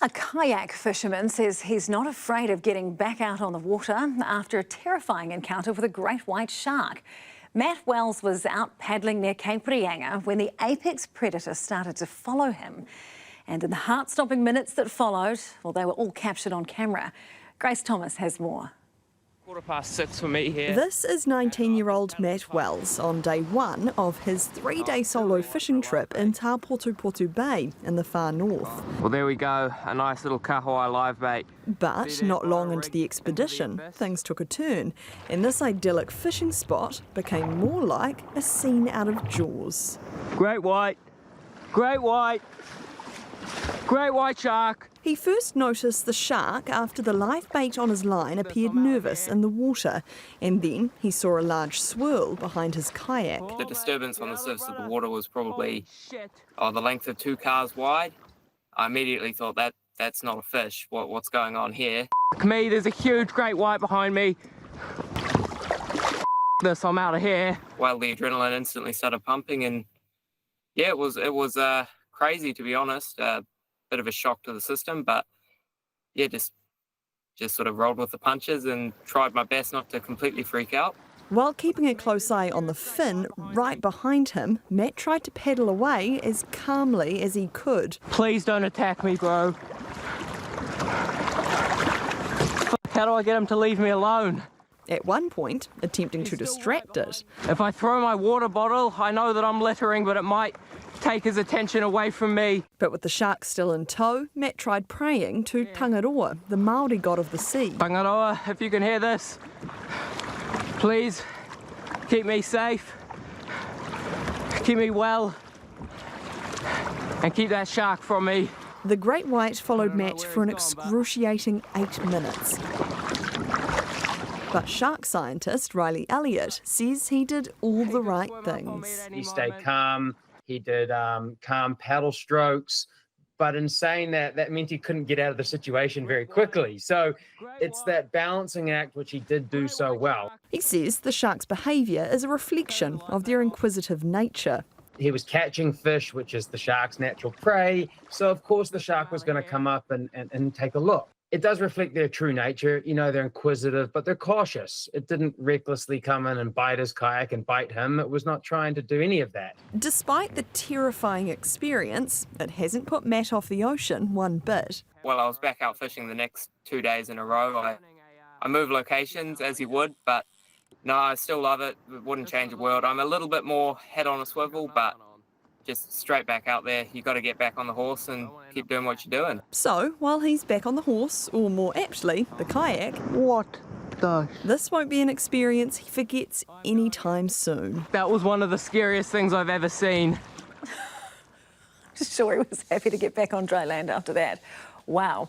A kayak fisherman says he's not afraid of getting back out on the water after a terrifying encounter with a great white shark. Matt Wells was out paddling near Cape when the apex predator started to follow him. And in the heart-stopping minutes that followed, well, they were all captured on camera. Grace Thomas has more. 6:15 for me here. This is 19-year-old Matt Wells on day one of his 3-day solo fishing trip in Tapotupotu Bay in the far north. Well, there we go, a nice little kahawai live bait. But not long into the expedition, things took a turn, and this idyllic fishing spot became more like a scene out of Jaws. Great white, great white, great white shark. He first noticed the shark after the live bait on his line appeared nervous in the water, and then he saw a large swirl behind his kayak. The disturbance on the surface of the water was probably the length of 2 cars wide. I immediately thought that's not a fish. What's going on here? Me, there's a huge great white behind me. I'm out of here. Well, the adrenaline instantly started pumping, and yeah, it was crazy, to be honest. Bit of a shock to the system, but yeah, just sort of rolled with the punches and tried my best not to completely freak out. While keeping a close eye on the fin right behind him, Matt tried to paddle away as calmly as he could. Please don't attack me, bro. How do I get him to leave me alone? At one point, attempting to distract it. If I throw my water bottle, I know that I'm littering, but it might take his attention away from me. But with the shark still in tow, Matt tried praying to Tangaroa, the Māori god of the sea. Tangaroa, if you can hear this, please keep me safe, keep me well, and keep that shark from me. The great white followed Matt for an excruciating 8 minutes. But shark scientist Riley Elliott says he did all the right things. He stayed calm, he did calm paddle strokes, but in saying that, that meant he couldn't get out of the situation very quickly. So it's that balancing act which he did do so well. He says the shark's behaviour is a reflection of their inquisitive nature. He was catching fish, which is the shark's natural prey, so of course the shark was going to come up and take a look. It does reflect their true nature. You know, they're inquisitive, but they're cautious. It didn't recklessly come in and bite his kayak and bite him. It was not trying to do any of that. Despite the terrifying experience, it hasn't put Matt off the ocean one bit. Well, I was back out fishing the next 2 days in a row. I moved locations as you would, but no, I still love it. It wouldn't change the world. I'm a little bit more head on a swivel, but just straight back out there. You got to get back on the horse and keep doing what you're doing. So, while he's back on the horse, or more aptly, the kayak, What the? this won't be an experience he forgets anytime soon. That was one of the scariest things I've ever seen. Sure, he was happy to get back on dry land after that. Wow.